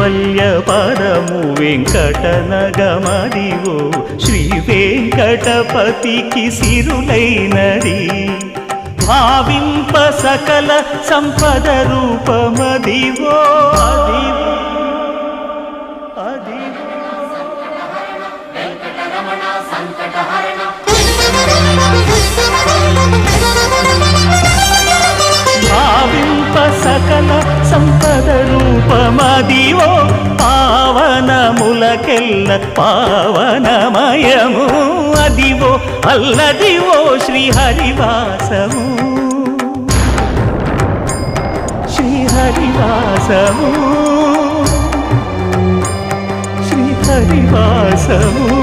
కైవల్య పరము వెంకటనగమదివో శ్రీ వెంకటపతికి సిరులైనది భావింప సకల సంపద రూపమదివో అదివో అదివో భావింప సకల సంపద రూపమదివో పావనములకెల్ల పావనమయము అదివో అల్లదివో శ్రీహరివాసము శ్రీహరివాసము శ్రీహరివాసము